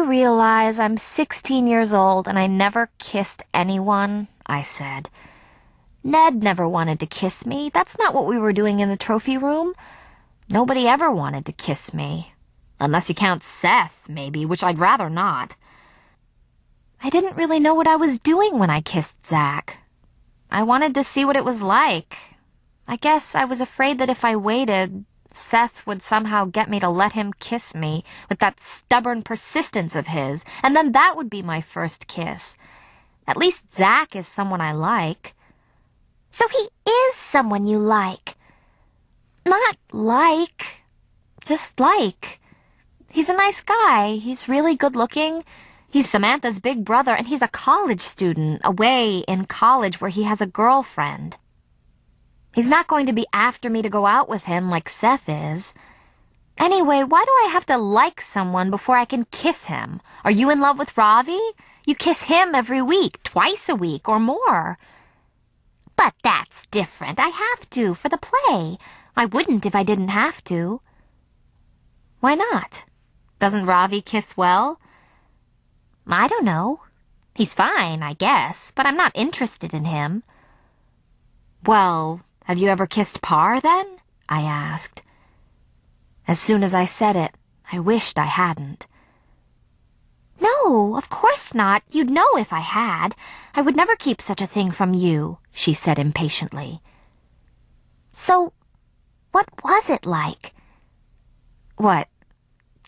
you realize I'm 16 years old and I never kissed anyone?" I said. "Ned never wanted to kiss me. That's not what we were doing in the trophy room. Nobody ever wanted to kiss me. Unless you count Seth, maybe, which I'd rather not." I didn't really know what I was doing when I kissed Zach. I wanted to see what it was like. I guess I was afraid that if I waited, Seth would somehow get me to let him kiss me with that stubborn persistence of his, and then that would be my first kiss. At least Zach is someone I like. So he is someone you like? Not like, just like. He's a nice guy. He's really good looking. He's Samantha's big brother, and he's a college student, away in college where he has a girlfriend. He's not going to be after me to go out with him like Seth is. Anyway, why do I have to like someone before I can kiss him? Are you in love with Ravi? You kiss him every week, twice a week, or more. But that's different. I have to, for the play. I wouldn't if I didn't have to. Why not? Doesn't Ravi kiss well? I don't know. He's fine, I guess, but I'm not interested in him. Well, have you ever kissed Par, then? I asked. As soon as I said it, I wished I hadn't. No, of course not. You'd know if I had. I would never keep such a thing from you, she said impatiently. So, what was it like? What,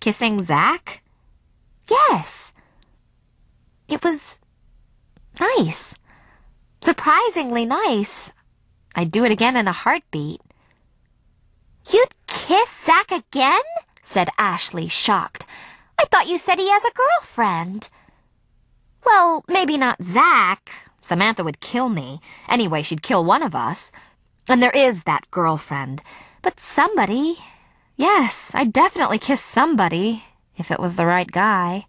kissing Zach? Yes. It was nice. Surprisingly nice. I'd do it again in a heartbeat. You'd kiss Zach again? Said Ashley, shocked. I thought you said he has a girlfriend. Well, maybe not Zach. Samantha would kill me. Anyway, she'd kill one of us. And there is that girlfriend. But somebody... Yes, I'd definitely kiss somebody, if it was the right guy.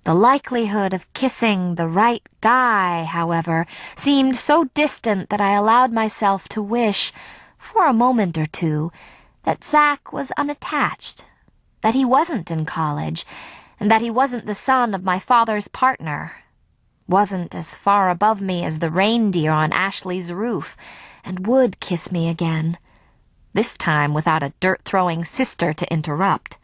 The likelihood of kissing the right guy, however, seemed so distant that I allowed myself to wish, for a moment or two, that Zach was unattached, that he wasn't in college, and that he wasn't the son of my father's partner, wasn't as far above me as the reindeer on Ashley's roof, and would kiss me again, this time without a dirt-throwing sister to interrupt.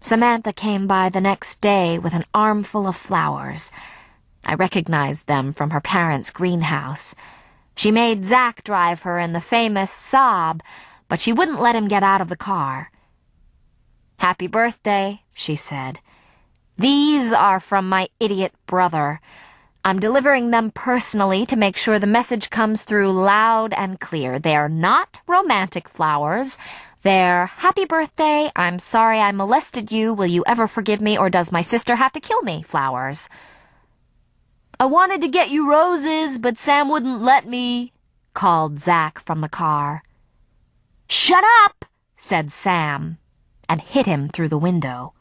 Samantha came by the next day with an armful of flowers. I recognized them from her parents' greenhouse. She made Zach drive her in the famous Saab, but she wouldn't let him get out of the car. "Happy birthday," she said. "These are from my idiot brother. I'm delivering them personally to make sure the message comes through loud and clear. They're not romantic flowers. They're, 'Happy birthday, I'm sorry I molested you, will you ever forgive me, or does my sister have to kill me?' flowers." "I wanted to get you roses, but Sam wouldn't let me," called Zach from the car. "Shut up," said Sam, and hit him through the window.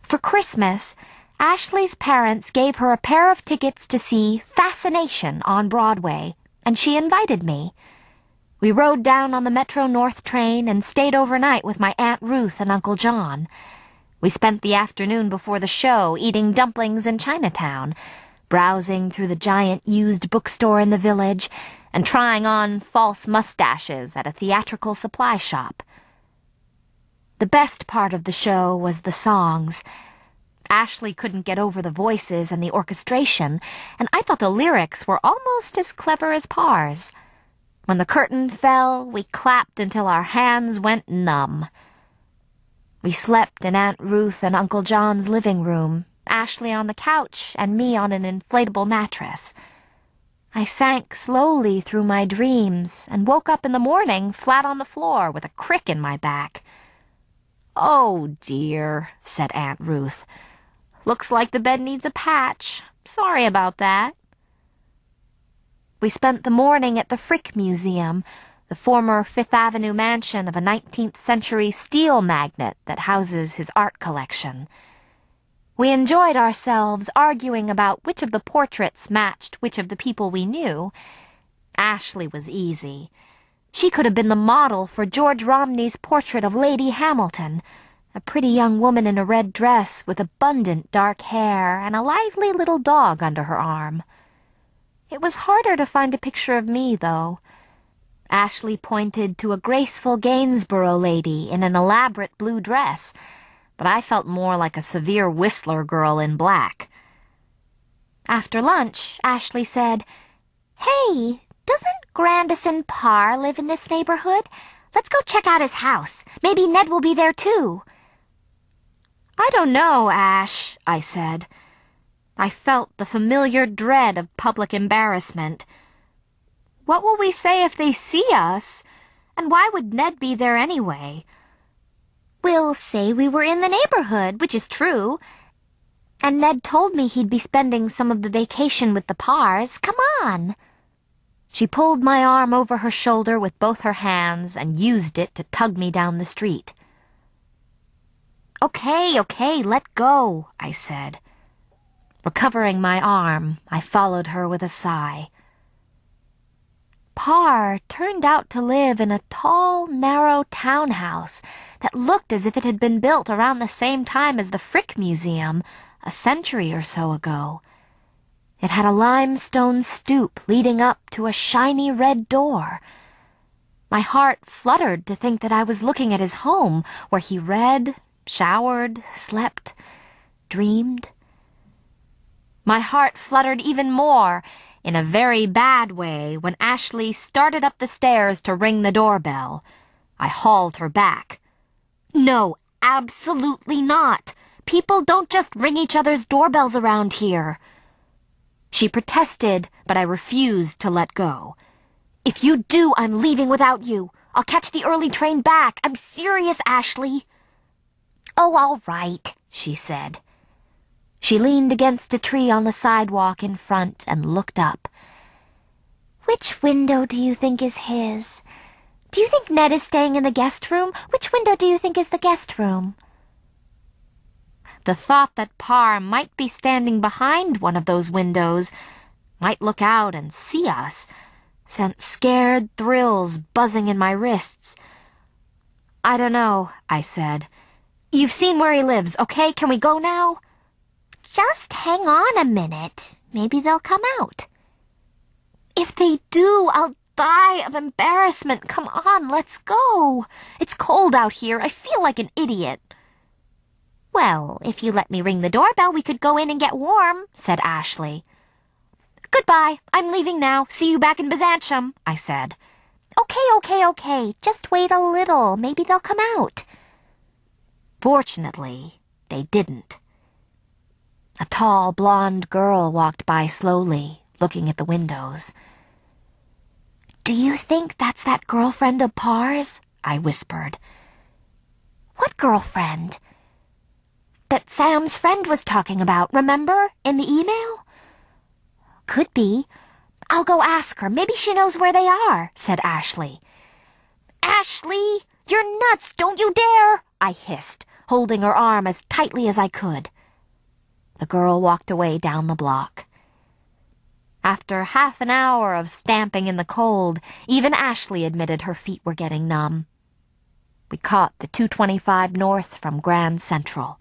For Christmas, Ashley's parents gave her a pair of tickets to see Fascination on Broadway, and she invited me. We rode down on the Metro North train and stayed overnight with my Aunt Ruth and Uncle John. We spent the afternoon before the show eating dumplings in Chinatown, browsing through the giant used bookstore in the village, and trying on false mustaches at a theatrical supply shop. The best part of the show was the songs. Ashley couldn't get over the voices and the orchestration, and I thought the lyrics were almost as clever as Par's. When the curtain fell, we clapped until our hands went numb. We slept in Aunt Ruth and Uncle John's living room, Ashley on the couch and me on an inflatable mattress. I sank slowly through my dreams and woke up in the morning flat on the floor with a crick in my back. "Oh, dear," said Aunt Ruth. "Looks like the bed needs a patch. Sorry about that." We spent the morning at the Frick Museum, the former Fifth Avenue mansion of a 19th century steel magnate that houses his art collection. We enjoyed ourselves arguing about which of the portraits matched which of the people we knew. Ashley was easy. She could have been the model for George Romney's portrait of Lady Hamilton, a pretty young woman in a red dress with abundant dark hair and a lively little dog under her arm. It was harder to find a picture of me, though. Ashley pointed to a graceful Gainsborough lady in an elaborate blue dress, but I felt more like a severe Whistler girl in black. After lunch, Ashley said, "Hey, doesn't Grandison Parr live in this neighborhood? Let's go check out his house. Maybe Ned will be there too." "I don't know, Ash," I said. I felt the familiar dread of public embarrassment. What will we say if they see us? And why would Ned be there anyway? "We'll say we were in the neighborhood, which is true. And Ned told me he'd be spending some of the vacation with the Parrs. Come on." She pulled my arm over her shoulder with both her hands and used it to tug me down the street. Okay, let go," I said. Recovering my arm, I followed her with a sigh. Parr turned out to live in a tall, narrow townhouse that looked as if it had been built around the same time as the Frick Museum, a century or so ago. It had a limestone stoop leading up to a shiny red door. My heart fluttered to think that I was looking at his home, where he read, showered, slept, dreamed. My heart fluttered even more, in a very bad way, when Ashley started up the stairs to ring the doorbell. I hauled her back. "No, absolutely not. People don't just ring each other's doorbells around here." She protested, but I refused to let go. "If you do, I'm leaving without you. I'll catch the early train back. I'm serious, Ashley." "Oh, all right," she said. She leaned against a tree on the sidewalk in front and looked up. "Which window do you think is his? Do you think Ned is staying in the guest room? Which window do you think is the guest room?" The thought that Parr might be standing behind one of those windows, might look out and see us, sent scared thrills buzzing in my wrists. "I don't know," I said. "You've seen where he lives, okay? Can we go now?" "Just hang on a minute. Maybe they'll come out." "If they do, I'll die of embarrassment. Come on, let's go. It's cold out here. I feel like an idiot." "Well, if you let me ring the doorbell, we could go in and get warm," said Ashley. "Goodbye. I'm leaving now. See you back in Byzantium," I said. Okay. Just wait a little. Maybe they'll come out." Fortunately, they didn't. A tall, blonde girl walked by slowly, looking at the windows. "Do you think that's that girlfriend of Parr's?" I whispered. "What girlfriend?" "That Sam's friend was talking about, remember, in the email?" "Could be. I'll go ask her. Maybe she knows where they are," said Ashley. "Ashley, you're nuts! Don't you dare!" I hissed, holding her arm as tightly as I could. The girl walked away down the block. After half an hour of stamping in the cold, even Ashley admitted her feet were getting numb. We caught the 225 north from Grand Central.